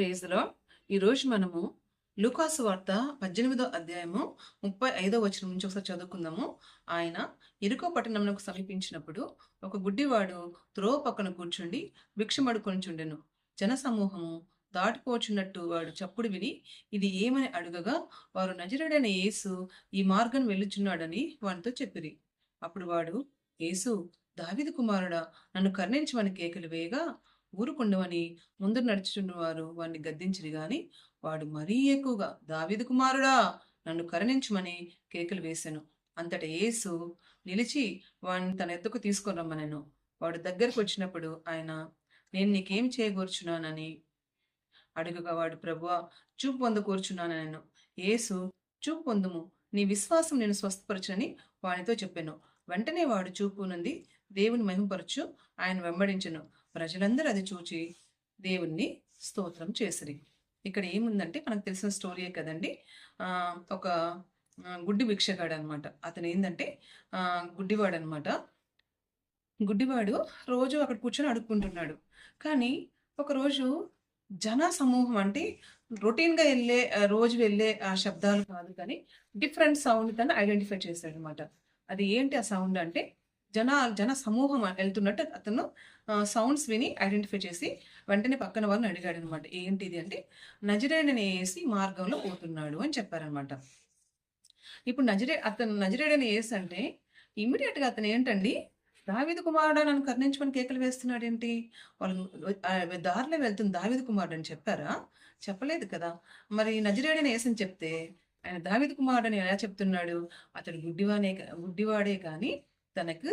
Praise the lord. ఈరోజు మనము లూకాసు వార్త 18వ అధ్యాయము 35వ వచనం నుంచి ఒకసారి చదువుకుందాము. ఆయన యెరికో పట్టణమునకు సమీపించినప్పుడు ఒక గుడ్డివాడు త్రోవ పక్కన కూర్చుండి భిక్షమడుకొనుచుండెను. జనసమూహము దాటిపోచున్నట్టు వాడు చప్పుడు విని ఇది ఏమని అడుగగా వారు నజరేయుడైన యేసు ఈ మార్గం వెళ్ళుచున్నాడని వానితో చెప్పిరి. అప్పుడు వాడు, యేసు, దావీదు కుమారుడా, నన్ను కరుణించమని కేకలు వేయగా ఊరుకుండమని ముందు నడుచుచున్న వారు వాడిని గద్దించిరి గాని వాడు మరీ ఎక్కువగా, దావీదు కుమారుడా, నన్ను కరుణించుమని కేకలు వేసెను. అంతట యేసు నిలిచి వాడిని తన ఎద్దుకు తీసుకొని రమ్మనెను. వాడు దగ్గరకు వచ్చినప్పుడు ఆయన, నేను నీకేం చేయగూర్చున్నానని అడుగగా వాడు, ప్రభువా, చూపు పొందకూర్చున్నానెను. యేసు, చూపు పొందుము, నీ విశ్వాసం నేను స్వస్థపరచని వానితో చెప్పెను. వెంటనే వాడు చూపు నుండి దేవుని మహిమపరచు ఆయన వెంబడించెను. ప్రజలందరూ అది చూచి దేవుణ్ణి స్తోత్రం చేసిరి. ఇక్కడ ఏముందంటే మనకు తెలిసిన స్టోరీయే కదండి. ఒక గుడ్డి భిక్షగాడు అనమాట. అతను ఏంటంటే గుడ్డివాడు అనమాట. గుడ్డివాడు రోజు అక్కడ కూర్చొని అడుక్కుంటున్నాడు. కానీ ఒకరోజు జన సమూహం అంటే రొటీన్గా వెళ్ళే రోజు వెళ్ళే ఆ శబ్దాలు కాదు, కానీ డిఫరెంట్ సౌండ్ తను ఐడెంటిఫై చేశాడు అనమాట. అది ఏంటి ఆ సౌండ్ అంటే జన సమూహం వెళ్తున్నట్టు అతను సౌండ్స్ విని ఐడెంటిఫై చేసి వెంటనే పక్కన వాళ్ళని అడిగాడు అనమాట. ఏంటిది అంటే, నజరేయుడైన యేసు మార్గంలో పోతున్నాడు అని చెప్పారనమాట. ఇప్పుడు నజరేయుడైన యేసు అంటే ఇమ్మీడియట్ గా అతను ఏంటండి, దావీదు కుమారుడు నన్ను కరుణించమని కేకలు వేస్తున్నాడు ఏంటి? వాళ్ళు దారిలో వెళ్తుంది దావీదు కుమారుడు అని చెప్పారా? చెప్పలేదు కదా. మరి నజరేయుడైన యేసు అని చెప్తే ఆయన దావీదు కుమారుడు అని ఎలా చెప్తున్నాడు? అతడు గుడ్డివాడే కానీ తనకు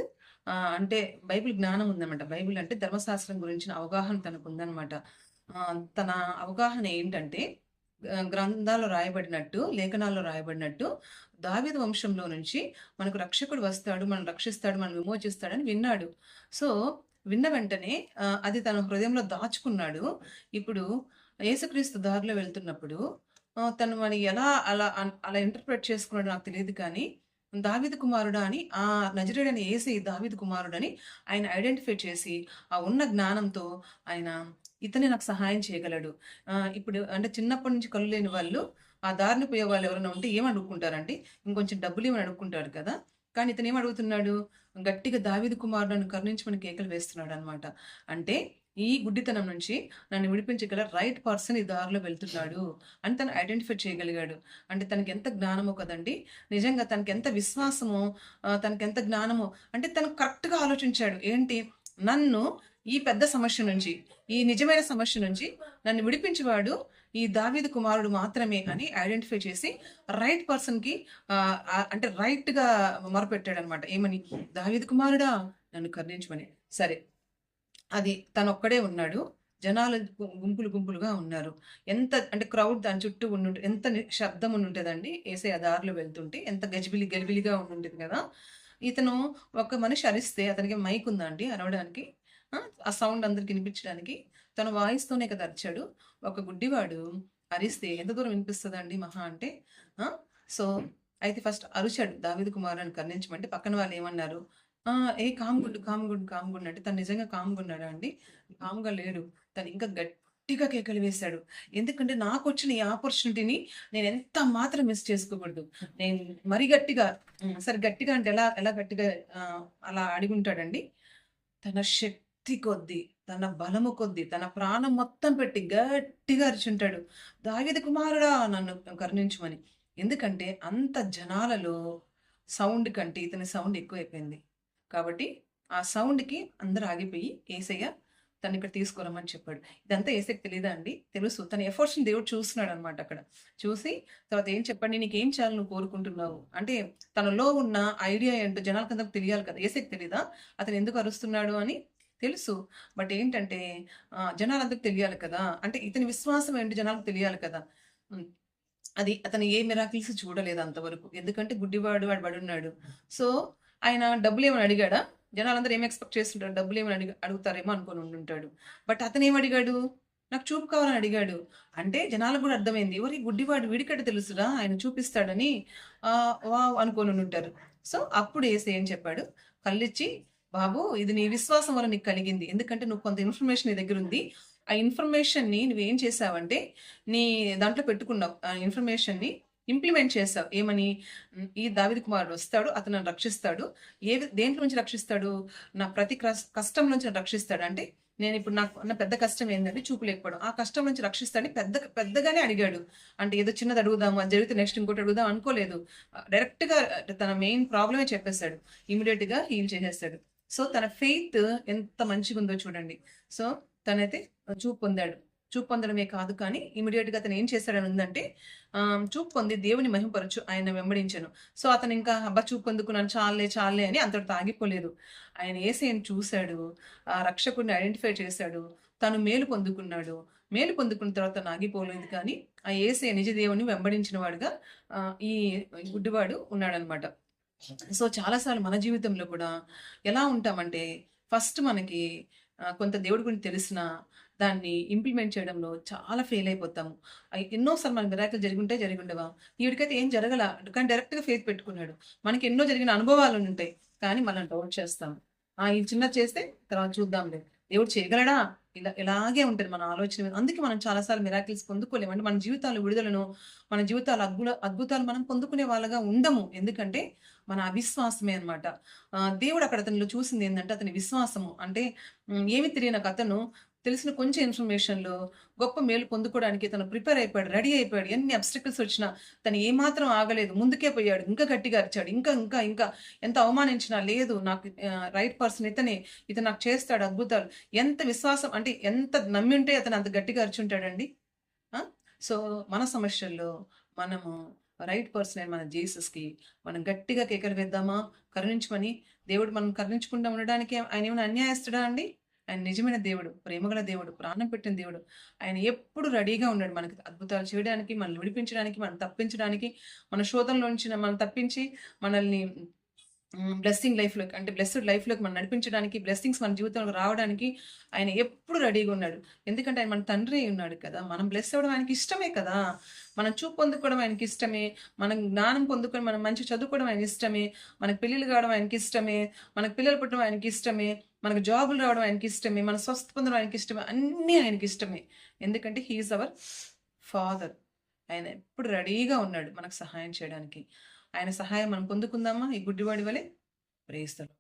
అంటే బైబిల్ జ్ఞానం ఉందన్నమాట. బైబిల్ అంటే ధర్మశాస్త్రం గురించిన అవగాహన తనకు ఉందన్నమాట. తన అవగాహన ఏంటంటే గ్రంథాల్లో రాయబడినట్టు, లేఖనాల్లో రాయబడినట్టు దావీదు వంశంలో నుంచి మనకు రక్షకుడు వస్తాడు, మనం రక్షిస్తాడు, మనం విమోచిస్తాడని విన్నాడు. సో విన్న వెంటనే అది తన హృదయంలో దాచుకున్నాడు. ఇప్పుడు యేసుక్రీస్తు దారిలో వెళ్తున్నప్పుడు తను మరి ఎలా అలా ఇంటర్ప్రిట్ చేసుకున్నాడు నాకు తెలియదు, కానీ దావీదు కుమారుడా అని, ఆ నజరేయుడైన యేసే దావీదు కుమారుడని ఆయన ఐడెంటిఫై చేసి ఆ ఉన్న జ్ఞానంతో ఆయన ఇతనే నాకు సహాయం చేయగలడు. ఇప్పుడు అంటే చిన్నప్పటి నుంచి కళ్ళు లేని వాళ్ళు ఆ దారిని పోయే వాళ్ళు ఎవరైనా ఉంటే ఏం అడుక్కుంటారంటే ఇంకొంచెం డబ్బులు ఏమని అడుక్కుంటారు కదా. కానీ ఇతను ఏం అడుగుతున్నాడు? గట్టిగా దావీదు కుమారుడని కరుణించమని కేకలు వేస్తున్నాడు అనమాట. అంటే ఈ గుడ్డితనం నుంచి నన్ను విడిపించగల రైట్ పర్సన్ ఈ దారిలో వెళ్తున్నాడు అని తను ఐడెంటిఫై చేయగలిగాడు. అంటే తనకి ఎంత జ్ఞానమో కదండి. నిజంగా తనకి ఎంత విశ్వాసమో, తనకి ఎంత జ్ఞానమో, అంటే తను కరెక్ట్గా ఆలోచించాడు. ఏంటి, నన్ను ఈ పెద్ద సమస్య నుంచి, ఈ నిజమైన సమస్య నుంచి నన్ను విడిపించేవాడు ఈ దావీదు కుమారుడు మాత్రమే అని ఐడెంటిఫై చేసి రైట్ పర్సన్కి అంటే రైట్గా మొరపెట్టాడు అనమాట. ఏమని? దావీదు కుమారుడా, నన్ను కరుణించమని. సరే, అది తనొక్కడే ఉన్నాడు. జనాలు గుంపులుగా ఉన్నారు. ఎంత అంటే క్రౌడ్ దాని చుట్టూ ఉండుంటే ఎంత శబ్దం ఉండుంటదండి. యేసయ్య దారిలో వెళ్తుంటే ఎంత గజిబిలిగా ఉండుంటది కదా. ఇతను ఒక మనిషి అరిస్తే అతనికి మైక్ ఉందా అండి అరవడానికి? ఆ సౌండ్ అందరికి వినిపించడానికి తన వాయిస్తోనే కదా అరిచాడు. ఒక గుడ్డివాడు అరిస్తే ఎంత దూరం వినిపిస్తదండి మహా అంటే? సో అయితే ఫస్ట్ అరిచాడు, దావీదు కుమారుని కరుణించమంటే పక్కన వాళ్ళు ఏమన్నారు? ఏ కామ్‌గుండు అంటే తను నిజంగా కామ్‌గా ఉన్నాడా అండి? కామ్‌గా లేడు. తను ఇంకా గట్టిగా కేకలు వేశాడు. ఎందుకంటే నాకొచ్చిన ఈ ఆపర్చునిటీని నేను ఎంత మాత్రం మిస్ చేసుకోకూడదు. నేను మరీ గట్టిగా, సరే గట్టిగా అంటే ఎలా ఎలా గట్టిగా అలా అడిగుంటాడండి. తన శక్తి కొద్దీ, తన బలము కొద్దీ, తన ప్రాణం మొత్తం పెట్టి గట్టిగా అరిచుంటాడు. దావీదు కుమారుడా, నన్ను కరుణించమని. ఎందుకంటే అంత జనాలలో సౌండ్ కంటే ఇతని సౌండ్ ఎక్కువైపోయింది. కాబట్టి ఆ సౌండ్‌కి అందరూ ఆగిపోయి యేసయ్య తనని ఇక్కడ తీసుకురమ్మని చెప్పాడు. ఇదంతా యేసయ్యకి తెలీదా అండి? తెలుసు. తన ఎఫర్ట్స్‌ని దేవుడు చూస్తున్నాడనమాట అక్కడ. చూసి తర్వాత ఏం చెప్పండి, నీకేం చేయాలని నువ్వు కోరుకుంటున్నావు? అంటే తనలో ఉన్న ఐడియా ఏంటో జనాలకందరికి తెలియాలి కదా. యేసయ్యకి తెలీదా అతను ఎందుకు అరుస్తున్నాడు అని? తెలుసు. బట్ ఏంటంటే జనాలందరికి తెలియాలి కదా. అంటే ఇతని విశ్వాసం ఏంటో జనాలకు తెలియాలి కదా. హ్మ్. అది అతను ఏ మిరాకిల్స్ చూడలేదు అంతవరకు. ఎందుకంటే గుడ్డివాడు, వాడు బడున్నాడు. సో ఆయన డబ్బులేమని అడిగాడా? జనాలందరూ ఏం ఎక్స్‌పెక్ట్ చేస్తుంటారు? డబ్బులేమని అడుగుతారేమో అనుకోని ఉండుంటాడు. బట్ అతనేమడిగాడు? నాకు చూపు కావాలని అడిగాడు. అంటే జనాలకు గూడా అర్థమైంది. ఓరి గుడ్డివాడు, వీడికెట్ట తెలుసురా ఆయన చూపిస్తాడని. వావ్! అనుకోని ఉండుంటారు. సో అప్పుడు యేసు ఏం చెప్పాడు? కళ్ళిచ్చి, బాబు, ఇది నీ విశ్వాసం వల్ల నీకు కలిగింది. ఎందుకంటే నువ్వు కొంత ఇన్ఫర్మేషన్ నీ దగ్గరుంది. ఆ ఇన్ఫర్మేషన్‌ని నువ్వేం చేశావంటే, నీ దాంట్లో పెట్టుకున్నావు. ఆ ఇన్ఫర్మేషన్‌ని ఇంప్లిమెంట్ చేశావు. ఏమని? ఈ దావీదు కుమారుడు వస్తాడు. అతను నన్ను రక్షిస్తాడు. దేంట్లో నుంచి రక్షిస్తాడు? నా ప్రతి కష్టం నుంచి నన్ను రక్షిస్తాడు. అంటే నేనిప్పుడు నాకు ఉన్న పెద్ద కష్టం ఏంటంటే చూపు లేకపోవడం. ఆ కష్టం నుంచి రక్షిస్తాడని పెద్దగానే అడిగాడు. అంటే ఏదో చిన్నది అడుగుదాము, అది జరిగితే నెక్స్ట్ ఇంకోటి అడుగుదాం అనుకోలేదు. డైరెక్ట్‌గా తన మెయిన్ ప్రాబ్లమే చెప్పేసాడు. ఇమ్మీడియేట్‌గా హీల్ చేసేసాడు. సో, తన ఫెయిత్ ఎంత మంచిగుందో చూడండి. సో, తనైతే చూపు పొందాడు. చూపు పొందడమే కాదు కానీ ఇమ్మీడియేట్‌గా అతను ఏం చేశాడని ఉందంటే చూపు పొంది దేవుని మహిమపరచు ఆయన వెంబడించెను. సో, అతను ఇంకా అబ్బా! చూపు పొందుకున్నాను చాల్లే, చాల్లే అని అంతటితో ఆగిపోలేదు. ఆయన యేసయ్యని చూసాడు. ఆ రక్షకుడిని ఐడెంటిఫై చేశాడు. తను మేలు పొందుకున్నాడు. మేలు పొందుకున్న తర్వాత తను ఆగిపోలేదు కానీ, ఆ యేసయ్య నిజ దేవుని వెంబడించిన వాడుగా ఈ గుడ్డివాడు ఉన్నాడనమాట. సో, చాలా సార్లు మన జీవితంలో కూడా ఎలా ఉంటామంటే, ఫస్ట్ మనకి కొంత దేవుడి గురించి తెలిసినా, దాన్ని ఇంప్లిమెంట్ చేయడంలో చాలా ఫెయిల్ అయిపోతాము. ఎన్నో సార్లు మనకు మిరాకిల్ జరిగుండవా? ఈవిడికైతే ఏం జరగల. కానీ డైరెక్ట్‌గా ఫెయిత్ పెట్టుకున్నాడు. మనకి ఎన్నో జరిగిన అనుభవాలుంటాయి. కానీ మనం డౌట్ చేస్తాం. ఇది చిన్నది చేస్తే తర్వాత చూద్దాంలే. దేవుడు చేయగలడా? ఇలాగే ఉంటది మన ఆలోచన. అందుకే మనం చాలా సార్లు మిరాకిల్స్ పొందుకోలేము. అంటే మన జీవితాల్లో విడుదలను, మన జీవితాల అద్భుతాలు మనం పొందుకునే వాళ్ళగా ఉండము. ఎందుకంటే మన అవిశ్వాసమే అన్నమాట. దేవుడు అక్కడ అతనిలో చూసిందేందంటే అతని విశ్వాసము. అంటే ఏమి తెలియని ఒక అతను తెలిసిన కొంచెం ఇన్ఫర్మేషన్‌లో గొప్ప మేలు పొందుకోవడానికి తను ప్రిపేర్ అయిపోయాడు. రెడీ అయిపోయాడు. ఎన్ని అబ్స్టాకిల్స్ వచ్చినా తను ఏమాత్రం ఆగలేదు. ముందుకే పోయాడు. ఇంకా గట్టిగా అరిచాడు. ఇంకా ఎంత అవమానించినా లేదు నాకు రైట్ పర్సన్ ఇతనే. ఇతను నాకు చేస్తాడు అద్భుతాలు. ఎంత విశ్వాసం అంటే ఎంత నమ్మింటే అతను అంత గట్టిగా అరిచుంటాడండి. ఆ! సో, మన సమస్యల్లో మనము రైట్ పర్సన్ అయిన మన జీసస్‌కి మనం గట్టిగా కేకలు వేద్దామా? కరుణించమని. దేవుడు మనం కరుణించకుండా ఉండడానికి ఆయనేమైనా అన్యాయస్తుడా అండి? ఆయన నిజమైన దేవుడు, ప్రేమగల దేవుడు, ప్రాణం పెట్టిన దేవుడు. ఆయన ఎప్పుడు రెడీగా ఉన్నాడు మనకి అద్భుతాలు చేయడానికి, మనల్ని విడిపించడానికి, మనల్ని తప్పించడానికి, మన శోధనలో నుంచి మనల్ని తప్పించి మనల్ని బ్లెస్సింగ్ లైఫ్‌లోకి అంటే బ్లెస్డ్ లైఫ్‌లోకి మనం నడిపించడానికి, బ్లెస్సింగ్స్ మన జీవితంలోకి రావడానికి ఆయన ఎప్పుడు రెడీగా ఉన్నాడు. ఎందుకంటే ఆయన మన తండ్రి అయి ఉన్నాడు కదా! మనం బ్లెస్ అవ్వడం ఆయనకి ఇష్టమే కదా! మనం చూపు పొందుకోవడం ఆయనకి ఇష్టమే. మనం జ్ఞానం పొందుకొని మనం మంచిగా చదువుకోవడం ఆయనకి ఇష్టమే. మనకు పెళ్ళిళ్ళు కావడం ఆయనకి ఇష్టమే. మనకు పిల్లలు పుట్టడం ఆయనకి ఇష్టమే. మనకు జాబులు రావడం ఆయనకి ఇష్టమే. మన స్వస్థ పొందడం ఆయనకి ఇష్టమే. అన్నీ ఆయనకి ఇష్టమే. ఎందుకంటే హి ఈస్ అవర్ ఫాదర్. ఆయన ఎప్పుడు రెడీగా ఉన్నాడు మనకు సహాయం చేయడానికి. ఆయన సహాయం మనం పొందుకుందామా? ఈ గుడ్డివాడి వలె? Praise the lord.